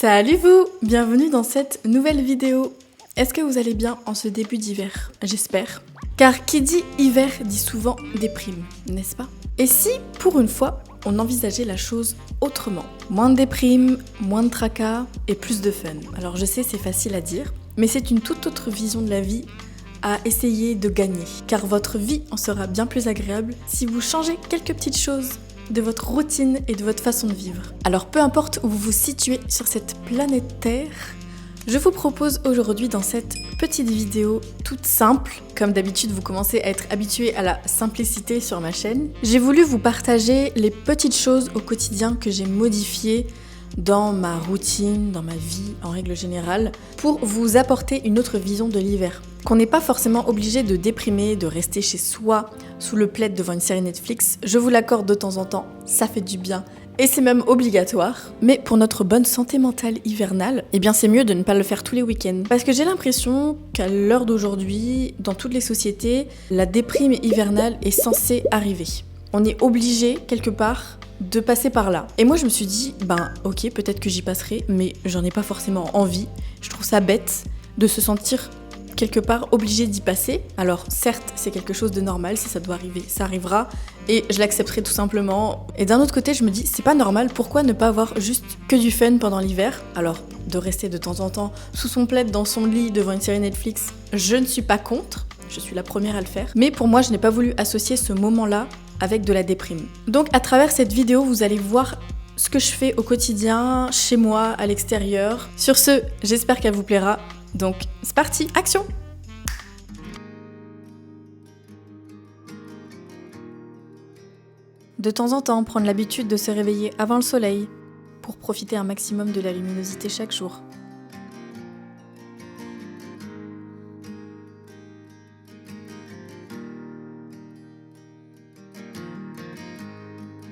Salut vous! Bienvenue dans cette nouvelle vidéo. Est-ce que vous allez bien en ce début d'hiver? J'espère. Car qui dit hiver dit souvent déprime, n'est-ce pas? Et si, pour une fois, on envisageait la chose autrement? Moins de déprime, moins de tracas et plus de fun. Alors je sais, c'est facile à dire, mais c'est une toute autre vision de la vie à essayer de gagner. Car votre vie en sera bien plus agréable si vous changez quelques petites choses de votre routine et de votre façon de vivre. Alors peu importe où vous vous situez sur cette planète Terre, je vous propose aujourd'hui dans cette petite vidéo toute simple, comme d'habitude vous commencez à être habitué à la simplicité sur ma chaîne, j'ai voulu vous partager les petites choses au quotidien que j'ai modifiées dans ma routine, dans ma vie en règle générale, pour vous apporter une autre vision de l'hiver. Qu'on n'est pas forcément obligé de déprimer, de rester chez soi, sous le plaid devant une série Netflix, je vous l'accorde de temps en temps, ça fait du bien. Et c'est même obligatoire. Mais pour notre bonne santé mentale hivernale, eh bien c'est mieux de ne pas le faire tous les week-ends. Parce que j'ai l'impression qu'à l'heure d'aujourd'hui, dans toutes les sociétés, la déprime hivernale est censée arriver. On est obligé, quelque part, de passer par là. Et moi je me suis dit, ok, peut-être que j'y passerai, mais j'en ai pas forcément envie. Je trouve ça bête de se sentir quelque part obligé d'y passer. Alors certes, c'est quelque chose de normal, si ça doit arriver, ça arrivera, et je l'accepterai tout simplement. Et d'un autre côté, je me dis, c'est pas normal, pourquoi ne pas avoir juste que du fun pendant l'hiver? Alors, de rester de temps en temps sous son plaid dans son lit devant une série Netflix, je ne suis pas contre, je suis la première à le faire, mais pour moi, je n'ai pas voulu associer ce moment-là avec de la déprime. Donc à travers cette vidéo, vous allez voir ce que je fais au quotidien, chez moi, à l'extérieur. Sur ce, j'espère qu'elle vous plaira. Donc, c'est parti, action! De temps en temps, prendre l'habitude de se réveiller avant le soleil pour profiter un maximum de la luminosité chaque jour.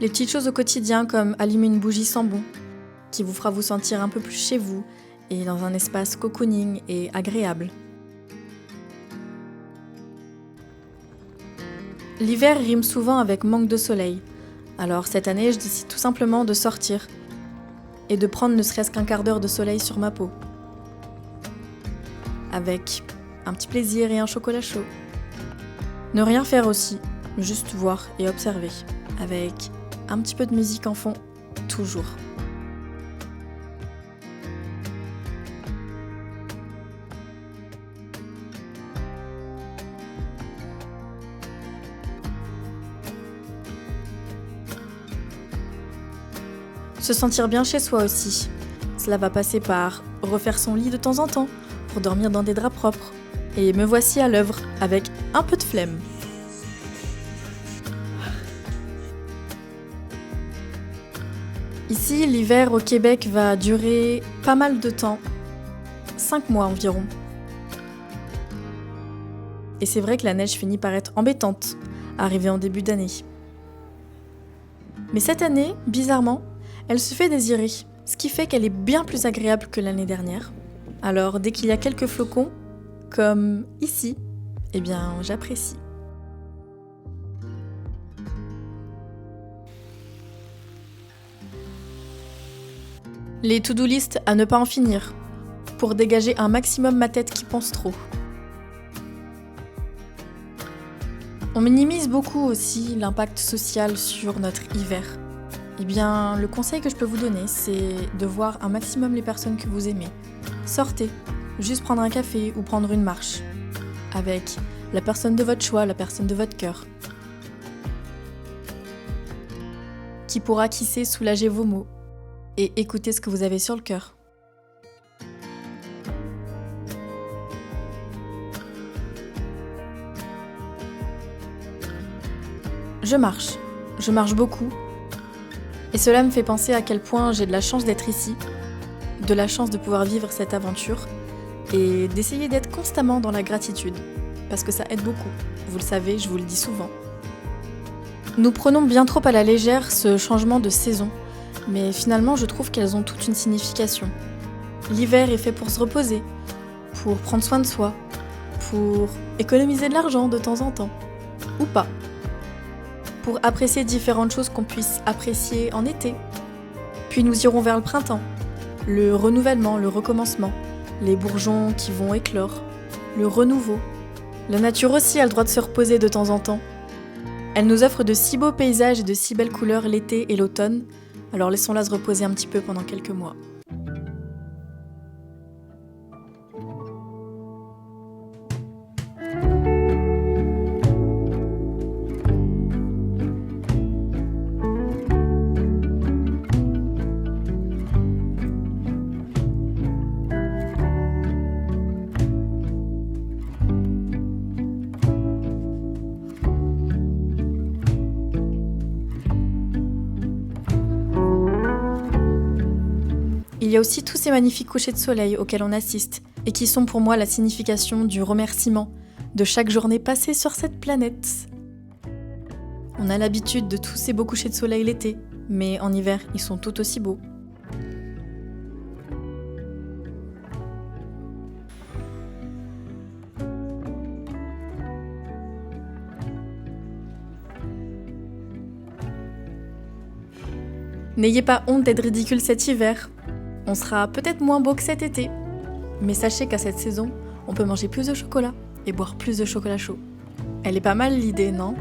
Les petites choses au quotidien comme allumer une bougie sans bon, qui vous fera vous sentir un peu plus chez vous et dans un espace cocooning et agréable. L'hiver rime souvent avec manque de soleil, alors cette année je décide tout simplement de sortir et de prendre ne serait-ce qu'un quart d'heure de soleil sur ma peau, avec un petit plaisir et un chocolat chaud. Ne rien faire aussi, juste voir et observer, avec un petit peu de musique en fond, toujours. Se sentir bien chez soi aussi. Cela va passer par refaire son lit de temps en temps pour dormir dans des draps propres. Et me voici à l'œuvre avec un peu de flemme. Ici, l'hiver au Québec va durer pas mal de temps, 5 mois environ. Et c'est vrai que la neige finit par être embêtante, arrivée en début d'année. Mais cette année, bizarrement, elle se fait désirer, ce qui fait qu'elle est bien plus agréable que l'année dernière. Alors dès qu'il y a quelques flocons, comme ici, eh bien j'apprécie. Les to-do list à ne pas en finir, pour dégager un maximum ma tête qui pense trop. On minimise beaucoup aussi l'impact social sur notre hiver. Eh bien, le conseil que je peux vous donner, c'est de voir un maximum les personnes que vous aimez. Sortez, juste prendre un café ou prendre une marche, avec la personne de votre choix, la personne de votre cœur, qui pourra, qui sait, soulager vos maux et écouter ce que vous avez sur le cœur. Je marche beaucoup. Et cela me fait penser à quel point j'ai de la chance d'être ici, de la chance de pouvoir vivre cette aventure et d'essayer d'être constamment dans la gratitude, parce que ça aide beaucoup. Vous le savez, je vous le dis souvent. Nous prenons bien trop à la légère ce changement de saison, mais finalement je trouve qu'elles ont toute une signification. L'hiver est fait pour se reposer, pour prendre soin de soi, pour économiser de l'argent de temps en temps, ou pas. Pour apprécier différentes choses qu'on puisse apprécier en été. Puis nous irons vers le printemps, le renouvellement, le recommencement, les bourgeons qui vont éclore, le renouveau. La nature aussi a le droit de se reposer de temps en temps. Elle nous offre de si beaux paysages et de si belles couleurs l'été et l'automne, alors laissons-la se reposer un petit peu pendant quelques mois. Il y a aussi tous ces magnifiques couchers de soleil auxquels on assiste et qui sont pour moi la signification du remerciement de chaque journée passée sur cette planète. On a l'habitude de tous ces beaux couchers de soleil l'été, mais en hiver, ils sont tout aussi beaux. N'ayez pas honte d'être ridicule cet hiver. On sera peut-être moins beau que cet été. Mais sachez qu'à cette saison, on peut manger plus de chocolat et boire plus de chocolat chaud. Elle est pas mal l'idée, non ?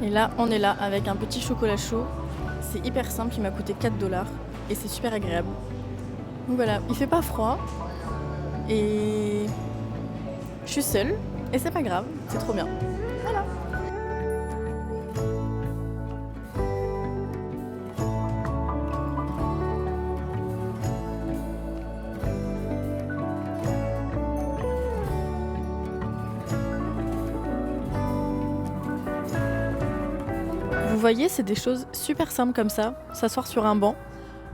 Et là, on est là avec un petit chocolat chaud. C'est hyper simple, il m'a coûté 4 $ et c'est super agréable. Donc voilà, il fait pas froid et je suis seule et c'est pas grave, c'est trop bien. Voilà. Vous voyez, c'est des choses super simples comme ça. S'asseoir sur un banc,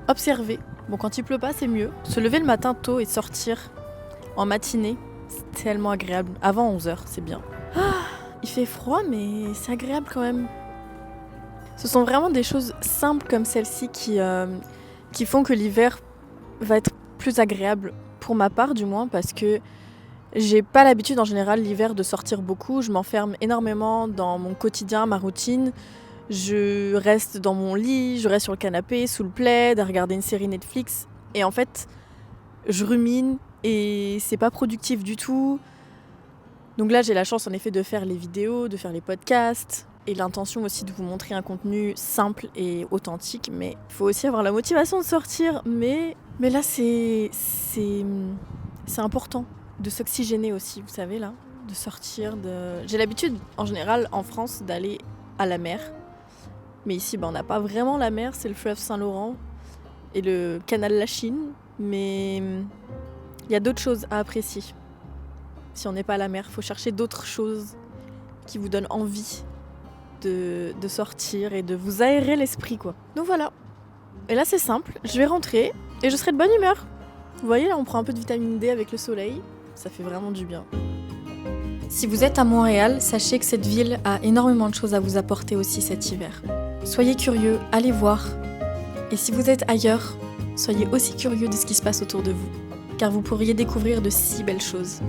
observer. Bon, quand il pleut pas, c'est mieux. Se lever le matin tôt et sortir en matinée, c'est tellement agréable. Avant 11h, c'est bien. Il fait froid, mais c'est agréable quand même. Ce sont vraiment des choses simples comme celle-ci qui font que l'hiver va être plus agréable, pour ma part du moins, parce que j'ai pas l'habitude en général l'hiver de sortir beaucoup. Je m'enferme énormément dans mon quotidien, ma routine. Je reste dans mon lit, je reste sur le canapé, sous le plaid, à regarder une série Netflix. Et en fait, je rumine et c'est pas productif du tout. Donc là, j'ai la chance en effet de faire les vidéos, de faire les podcasts. Et l'intention aussi de vous montrer un contenu simple et authentique. Mais il faut aussi avoir la motivation de sortir. Mais là, c'est important de s'oxygéner aussi, vous savez, là. De sortir. J'ai l'habitude, en général, en France, d'aller à la mer. Mais ici, on n'a pas vraiment la mer, c'est le fleuve Saint-Laurent et le canal Lachine. Mais il y a d'autres choses à apprécier. Si on n'est pas à la mer, il faut chercher d'autres choses qui vous donnent envie de sortir et de vous aérer l'esprit, quoi. Donc voilà. Et là, c'est simple, je vais rentrer et je serai de bonne humeur. Vous voyez, là, on prend un peu de vitamine D avec le soleil. Ça fait vraiment du bien. Si vous êtes à Montréal, sachez que cette ville a énormément de choses à vous apporter aussi cet hiver. Soyez curieux, allez voir. Et si vous êtes ailleurs, soyez aussi curieux de ce qui se passe autour de vous, car vous pourriez découvrir de si belles choses.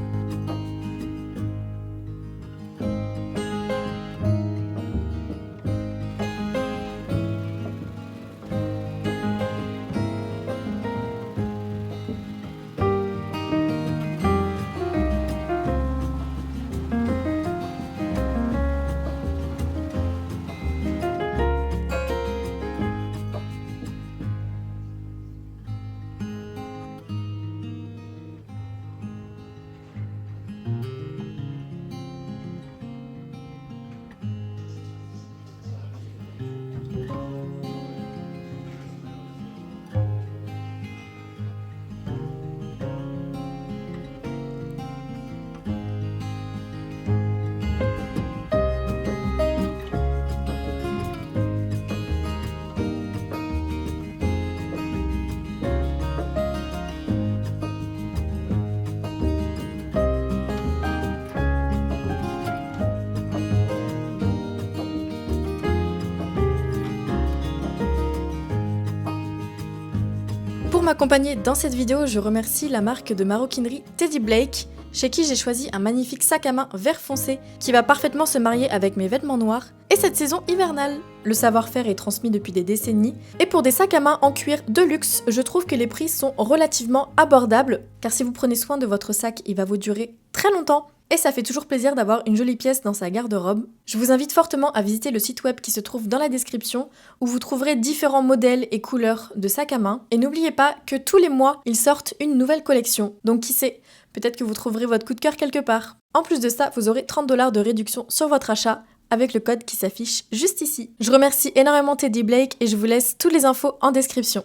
Pour m'accompagner dans cette vidéo, je remercie la marque de maroquinerie Teddy Blake, chez qui j'ai choisi un magnifique sac à main vert foncé qui va parfaitement se marier avec mes vêtements noirs et cette saison hivernale. Le savoir-faire est transmis depuis des décennies et pour des sacs à main en cuir de luxe, je trouve que les prix sont relativement abordables car si vous prenez soin de votre sac, il va vous durer très longtemps. Et ça fait toujours plaisir d'avoir une jolie pièce dans sa garde-robe. Je vous invite fortement à visiter le site web qui se trouve dans la description où vous trouverez différents modèles et couleurs de sacs à main. Et n'oubliez pas que tous les mois, ils sortent une nouvelle collection. Donc qui sait, peut-être que vous trouverez votre coup de cœur quelque part. En plus de ça, vous aurez 30 $ de réduction sur votre achat avec le code qui s'affiche juste ici. Je remercie énormément Teddy Blake et je vous laisse toutes les infos en description.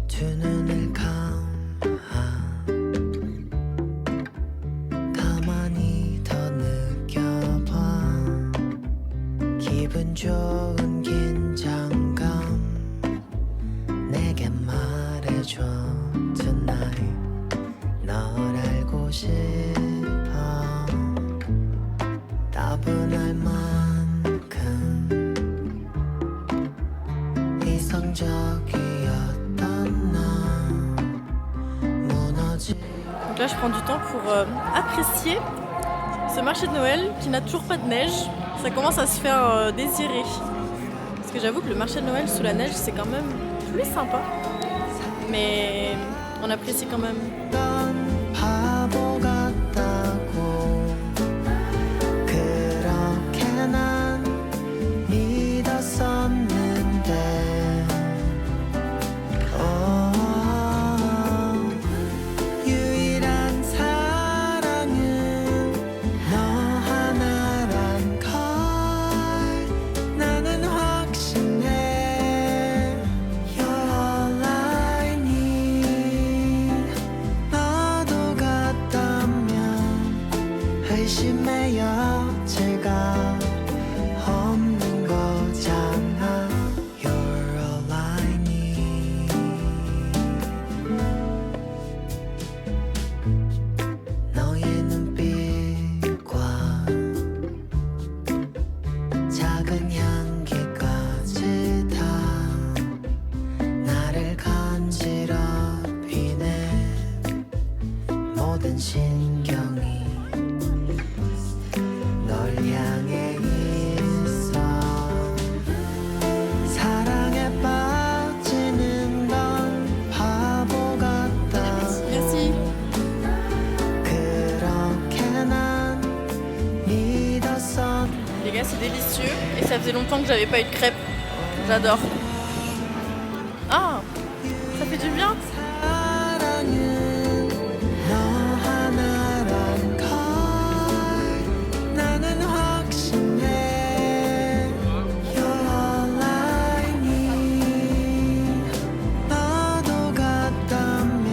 두 눈을 감아 가만히 더 느껴봐 기분 좋은 긴장감 내게 말해줘 tonight 널 알고 싶어 따분할 만큼 Donc là je prends du temps pour apprécier ce marché de Noël qui n'a toujours pas de neige. Ça commence à se faire désirer. Parce que j'avoue que le marché de Noël sous la neige c'est quand même plus sympa. Mais on apprécie quand même. 의심의 여지가 없는 거잖아 You're all I need 너의 눈빛과 작은 향기까지 다 나를 간지럽히네 모든 신경이 널 향해 있어 사랑에 빠지는 건 바보 같다 Merci. 그렇게 난 믿었어 Les gars c'est délicieux et ça faisait longtemps que j'avais pas eu de crêpes. J'adore. Ah, ça fait du bien. 사랑은 너 하나란 걸 나는 확신해 You're all I need 너도 같다면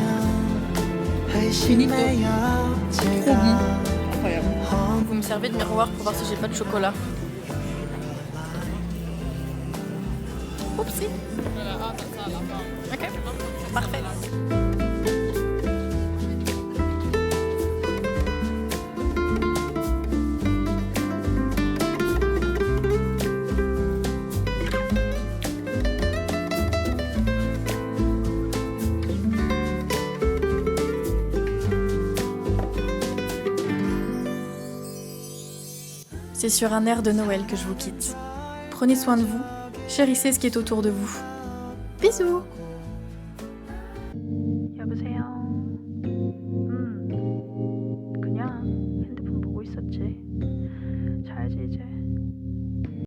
의심의 여지가 Incroyable. Vous me servez de miroir pour voir si j'ai pas de chocolat. Oupsie. Ok, parfait. C'est sur un air de Noël que je vous quitte. Prenez soin de vous, chérissez ce qui est autour de vous. Bisous!